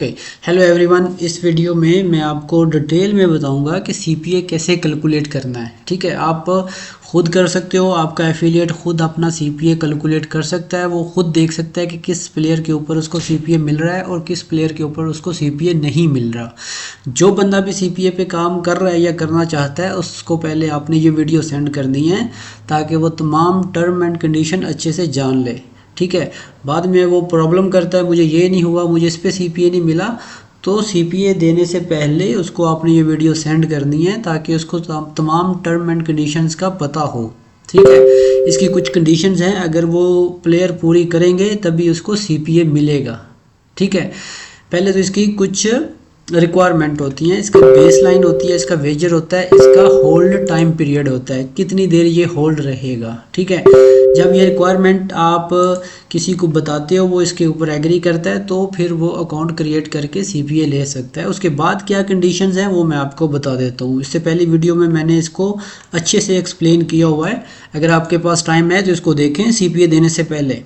Hello everyone, इस video में मैं आपको डिटेल में बताऊंगा कि सीपीए कैसे कैलकुलेट करना है। ठीक है, आप खुद कर सकते हो। आपका एफिलिएट खुद अपना सीपीए कैलकुलेट कर सकता है। वो खुद देख सकता है कि किस प्लेयर के ऊपर उसको सीपीए मिल रहा है और किस प्लेयर के ऊपर उसको सीपीए नहीं मिल रहा। जो बंदा भी सीपीए पे काम कर रहा है या करना चाहता है, उसको पहले आपने ये वीडियो सेंड करनी है ताकि वो तमाम टर्म एंड कंडीशन अच्छे से जान ले। ठीक है, बाद में वो प्रॉब्लम करता है, मुझे ये नहीं हुआ, मुझे इस पे सीपीए नहीं मिला। तो सीपीए देने से पहले उसको आपने ये वीडियो सेंड करनी है ताकि उसको तमाम टर्म एंड कंडीशंस का पता हो। ठीक है, इसकी कुछ कंडीशंस हैं, अगर वो प्लेयर पूरी करेंगे तभी उसको सीपीए मिलेगा। ठीक है, पहले तो इसकी कुछ रिक्वायरमेंट होती हैं। इसका बेस लाइन होती है, इसका वेजर होता है, इसका होल्ड टाइम पीरियड होता है, कितनी देर ये होल्ड रहेगा। ठीक है, जब ये रिक्वायरमेंट आप किसी को बताते हो, वो इसके ऊपर एग्री करता है, तो फिर वो अकाउंट क्रिएट करके सीपीए ले सकता है। उसके बाद क्या कंडीशंस हैं वो मैं आपको बता देता हूँ। इससे पहली वीडियो में मैंने इसको अच्छे से एक्सप्लेन किया हुआ है, अगर आपके पास टाइम है तो इसको देखें सीपीए देने से पहले।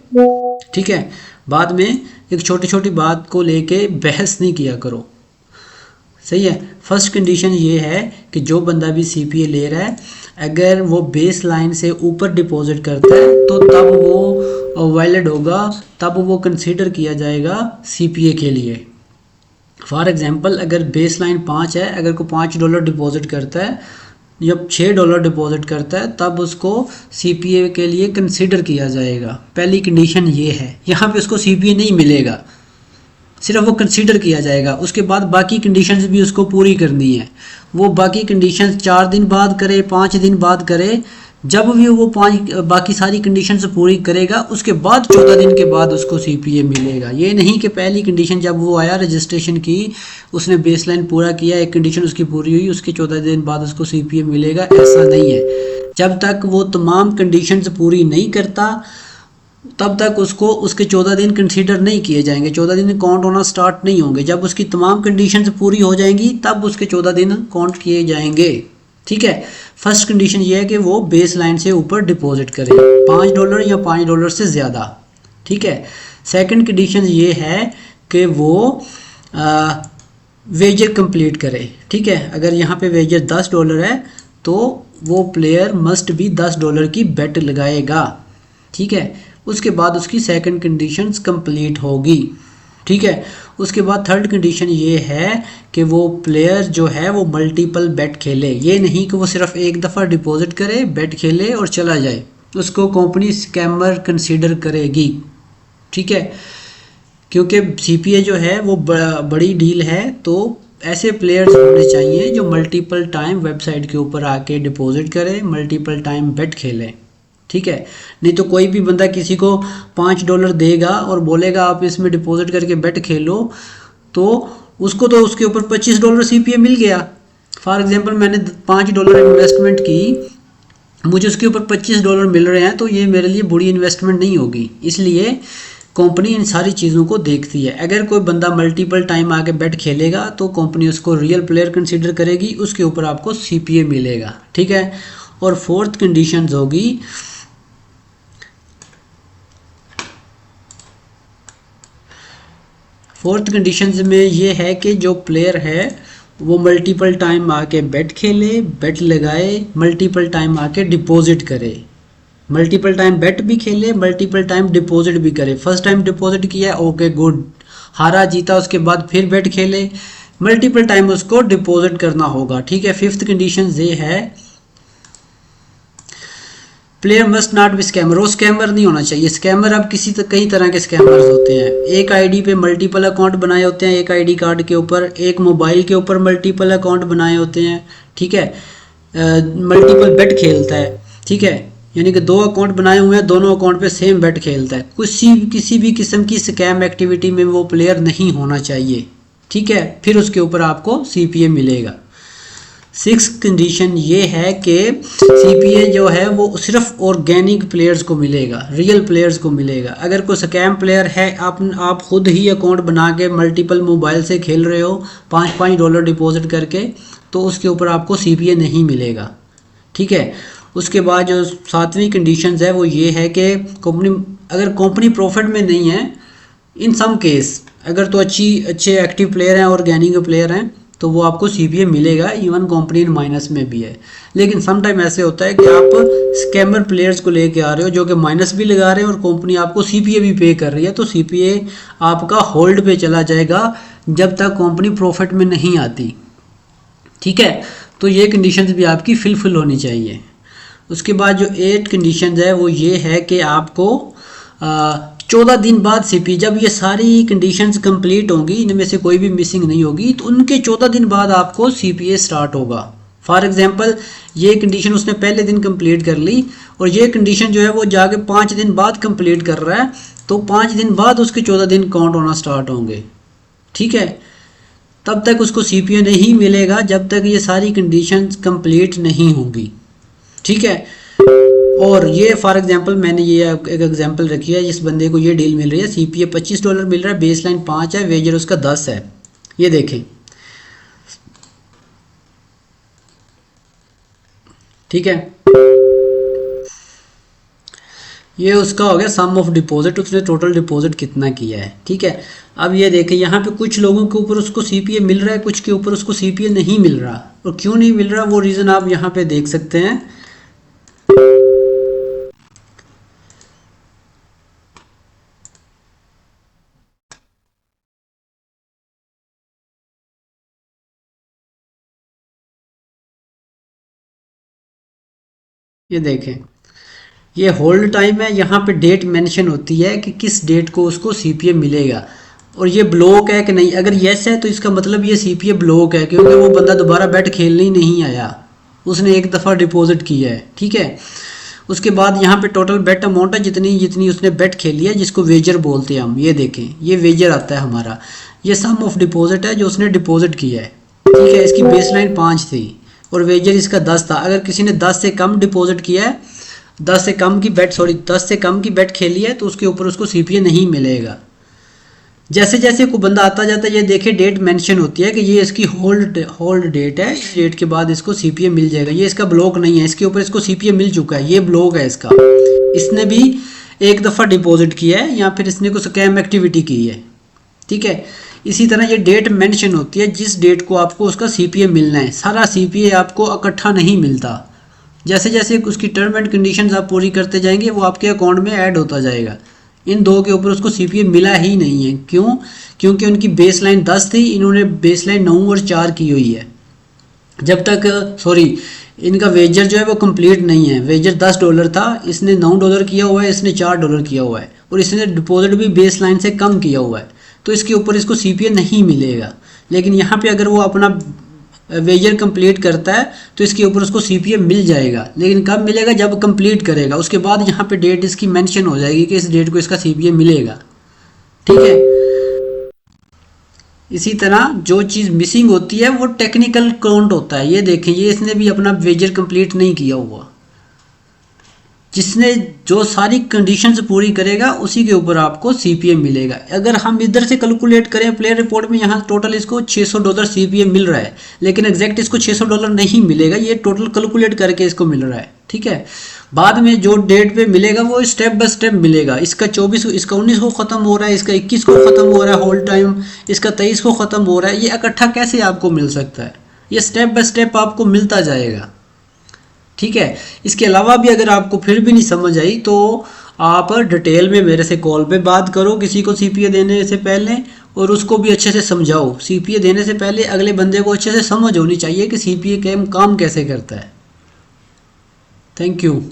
ठीक है, बाद में एक छोटी छोटी बात को लेके बहस नहीं किया करो। सही है। फर्स्ट कंडीशन ये है कि जो बंदा भी सीपीए ले रहा है, अगर वो बेस लाइन से ऊपर डिपॉजिट करता है तो तब वो वैलिड होगा, तब वो कंसीडर किया जाएगा सीपीए के लिए। फॉर एग्जांपल, अगर बेस लाइन 5 है, अगर को $5 डिपॉजिट करता है, जब $6 डिपॉजिट करता है, तब उसको सीपीए के लिए कंसीडर किया जाएगा। पहली कंडीशन ये है। यहाँ पे उसको सीपीए नहीं मिलेगा, सिर्फ वो कंसीडर किया जाएगा। उसके बाद बाकी कंडीशंस भी उसको पूरी करनी है। वो बाकी कंडीशंस 4 दिन बाद करे, 5 दिन बाद करे, जब भी वो बाकी सारी कंडीशंस पूरी करेगा, उसके बाद 14 दिन के बाद उसको सीपीए मिलेगा। ये नहीं कि पहली कंडीशन जब वो आया रजिस्ट्रेशन की, उसने बेसलाइन पूरा किया, एक कंडीशन उसकी पूरी हुई, उसके 14 दिन बाद उसको सीपीए मिलेगा, ऐसा नहीं है। जब तक वो तमाम कंडीशंस पूरी नहीं करता तब तक उसको उसके 14 दिन कंसीडर नहीं किए जाएंगे, 14 दिन काउंट होना स्टार्ट नहीं होंगे। जब उसकी तमाम कंडीशंस पूरी हो जाएंगी तब उसके 14 दिन काउंट किए जाएंगे। ठीक है, फर्स्ट कंडीशन ये है कि वो बेस लाइन से ऊपर डिपॉजिट करे, $5 या $5 से ज़्यादा। ठीक है, सेकंड कंडीशन ये है कि वो वेजर कंप्लीट करे। ठीक है, अगर यहाँ पे वेजर $10 है तो वो प्लेयर मस्ट भी $10 की बेट लगाएगा। ठीक है, उसके बाद उसकी सेकंड कंडीशंस कंप्लीट होगी। ठीक है, उसके बाद थर्ड कंडीशन ये है कि वो प्लेयर जो है वो मल्टीपल बेट खेले। ये नहीं कि वो सिर्फ एक दफ़ा डिपॉजिट करे, बेट खेले और चला जाए, उसको कंपनी स्कैमर कंसीडर करेगी। ठीक है, क्योंकि सीपीए जो है वो बड़ी डील है, तो ऐसे प्लेयर्स होने चाहिए जो मल्टीपल टाइम वेबसाइट के ऊपर आके डिपॉजिट करें, मल्टीपल टाइम बेट खेलें। ठीक है, नहीं तो कोई भी बंदा किसी को $5 देगा और बोलेगा आप इसमें डिपॉजिट करके बेट खेलो, तो उसको तो उसके ऊपर $25 सीपीए मिल गया। फॉर एग्जांपल, मैंने $5 इन्वेस्टमेंट की, मुझे उसके ऊपर $25 मिल रहे हैं, तो ये मेरे लिए बुरी इन्वेस्टमेंट नहीं होगी। इसलिए कंपनी इन सारी चीज़ों को देखती है। अगर कोई बंदा मल्टीपल टाइम आके बेट खेलेगा तो कंपनी उसको रियल प्लेयर कंसीडर करेगी, उसके ऊपर आपको सीपीए मिलेगा। ठीक है, और फोर्थ कंडीशन होगी फोर्थ कंडीशंस में ये है कि जो प्लेयर है वो मल्टीपल टाइम आके बेट खेले, बेट लगाए, मल्टीपल टाइम आके डिपॉजिट करे, मल्टीपल टाइम बेट भी खेले, मल्टीपल टाइम डिपॉजिट भी करे। फर्स्ट टाइम डिपॉजिट किया, ओके गुड, हारा जीता, उसके बाद फिर बेट खेले, मल्टीपल टाइम उसको डिपॉजिट करना होगा। ठीक है, फिफ्थ कंडीशन ये है player must not be scammer. वो स्कैमर नहीं होना चाहिए। स्कैमर अब कई तरह के स्कैमर्स होते हैं। एक आईडी पे मल्टीपल अकाउंट बनाए होते हैं, एक आईडी कार्ड के ऊपर, एक मोबाइल के ऊपर मल्टीपल अकाउंट बनाए होते हैं। ठीक है, मल्टीपल बेट खेलता है। ठीक है, यानी कि 2 अकाउंट बनाए हुए हैं, दोनों अकाउंट पे सेम बेट खेलता है। किसी भी किस्म की स्कैम एक्टिविटी में वो प्लेयर नहीं होना चाहिए। ठीक है, फिर उसके ऊपर आपको सीपीए मिलेगा। 6th कंडीशन ये है कि सीपीए जो है वो सिर्फ ऑर्गेनिक प्लेयर्स को मिलेगा, रियल प्लेयर्स को मिलेगा। अगर कोई स्कैम प्लेयर है, आप खुद ही अकाउंट बना के मल्टीपल मोबाइल से खेल रहे हो $5 डिपॉजिट करके, तो उसके ऊपर आपको सीपीए नहीं मिलेगा। ठीक है, उसके बाद जो 7वीं कंडीशन है वो ये है कि अगर कंपनी प्रॉफिट में नहीं है, इन सम केस अगर तो अच्छे एक्टिव प्लेयर हैं, ऑर्गेनिक प्लेयर हैं, तो वो आपको सीपीए मिलेगा, इवन कंपनी इन माइनस में भी है। लेकिन सम टाइम ऐसे होता है कि आप स्कैमर प्लेयर्स को लेके आ रहे हो जो कि माइनस भी लगा रहे हैं और कंपनी आपको सीपीए भी पे कर रही है, तो सीपीए आपका होल्ड पे चला जाएगा जब तक कंपनी प्रॉफिट में नहीं आती। ठीक है, तो ये कंडीशंस भी आपकी फिल होनी चाहिए। उसके बाद जो 8 कंडीशंस है वो ये है कि आपको 14 दिन बाद सीपी, जब ये सारी कंडीशंस कंप्लीट होंगी, इनमें से कोई भी मिसिंग नहीं होगी, तो उनके 14 दिन बाद आपको सीपीए स्टार्ट होगा। फॉर एग्जांपल ये कंडीशन उसने पहले दिन कंप्लीट कर ली और ये कंडीशन जो है वो जाके 5 दिन बाद कंप्लीट कर रहा है, तो 5 दिन बाद उसके 14 दिन काउंट होना स्टार्ट होंगे। ठीक है, तब तक उसको सीपीए नहीं मिलेगा जब तक ये सारी कंडीशंस कंप्लीट नहीं होंगी। ठीक है, और ये फॉर एग्जांपल मैंने ये एक एग्जांपल रखी है, जिस बंदे को ये डील मिल रही है, सीपीए $25 मिल रहा है, बेस लाइन 5 है, वेजर उसका 10 है। ये देखें, ठीक है, ये उसका हो गया सम ऑफ डिपॉजिट, उसने टोटल डिपॉजिट कितना किया है। ठीक है, अब ये देखें यहाँ पे कुछ लोगों के ऊपर उसको सीपीए मिल रहा है, कुछ के ऊपर उसको सीपीए नहीं मिल रहा, और क्यों नहीं मिल रहा वो रीज़न आप यहाँ पे देख सकते हैं। ये देखें, ये होल्ड टाइम है, यहाँ पे डेट मेंशन होती है कि किस डेट को उसको सीपीए मिलेगा, और ये ब्लॉक है कि नहीं। अगर येस है तो इसका मतलब ये सीपीए ब्लॉक है, क्योंकि वो बंदा दोबारा बेट खेलने ही नहीं आया, उसने एक दफ़ा डिपॉजिट किया है। ठीक है, उसके बाद यहाँ पे टोटल बेट अमाउंट है जितनी जितनी उसने बेट खेली है, जिसको वेजर बोलते हैं हम। ये देखें, ये वेजर आता है हमारा, ये सम ऑफ डिपॉजिट है जो उसने डिपॉजिट किया है। ठीक है, इसकी बेस लाइन 5 थी और वेजर इसका 10 था। अगर किसी ने 10 से कम डिपॉजिट किया है, 10 से कम की बेट खेली है, तो उसके ऊपर उसको सीपीए नहीं मिलेगा। जैसे जैसे कोई बंदा आता जाता है, ये देखे डेट मेंशन होती है कि ये इसकी होल्ड डेट है, इस डेट के बाद इसको सीपीए मिल जाएगा। ये इसका ब्लॉक नहीं है, इसके ऊपर इसको सीपीए मिल चुका है, ये ब्लॉक है इसका। इसने भी एक दफ़ा डिपॉजिट किया है या फिर इसने कोई स्कैम एक्टिविटी की है। ठीक है, इसी तरह ये डेट मेंशन होती है जिस डेट को आपको उसका सीपीए मिलना है। सारा सीपीए आपको इकट्ठा नहीं मिलता, जैसे जैसे उसकी टर्म एंड कंडीशंस आप पूरी करते जाएंगे वो आपके अकाउंट में ऐड होता जाएगा। इन दो के ऊपर उसको सीपीए मिला ही नहीं है। क्यों? क्योंकि उनकी बेस लाइन 10 थी, इन्होंने बेस लाइन 9 और 4 की हुई है। जब तक इनका वेजर जो है वो कंप्लीट नहीं है। वेजर $10 था, इसने $9 किया हुआ है, इसने $4 किया हुआ है, और इसने डिपॉजिट भी बेस लाइन से कम किया हुआ है, तो इसके ऊपर इसको सीपीए नहीं मिलेगा। लेकिन यहाँ पे अगर वो अपना वेजर कंप्लीट करता है तो इसके ऊपर उसको सीपीए मिल जाएगा। लेकिन कब मिलेगा? जब कंप्लीट करेगा, उसके बाद यहाँ पे डेट इसकी मेंशन हो जाएगी कि इस डेट को इसका सीपीए मिलेगा। ठीक है, इसी तरह जो चीज़ मिसिंग होती है वो टेक्निकल काउंट होता है। ये देखें, ये इसने भी अपना वेजर कंप्लीट नहीं किया हुआ। जिसने जो सारी कंडीशंस पूरी करेगा उसी के ऊपर आपको सीपीए मिलेगा। अगर हम इधर से कैलकुलेट करें प्लेयर रिपोर्ट में, यहाँ टोटल इसको $600 सीपीए मिल रहा है, लेकिन एग्जैक्ट इसको $600 नहीं मिलेगा, ये टोटल कैलकुलेट करके इसको मिल रहा है। ठीक है, बाद में जो डेट पे मिलेगा वो स्टेप बाय स्टेप मिलेगा। इसका 19 को ख़त्म हो रहा है, इसका 21 को ख़त्म हो रहा है होल्ड टाइम, इसका 23 को ख़त्म हो रहा है। ये इकट्ठा कैसे आपको मिल सकता है? ये स्टेप बाय स्टेप आपको मिलता जाएगा। ठीक है, इसके अलावा भी अगर आपको फिर भी नहीं समझ आई तो आप डिटेल में मेरे से कॉल पे बात करो किसी को सीपीए देने से पहले, और उसको भी अच्छे से समझाओ। सीपीए देने से पहले अगले बंदे को अच्छे से समझ होनी चाहिए कि सीपीए काम कैसे करता है। Thank you.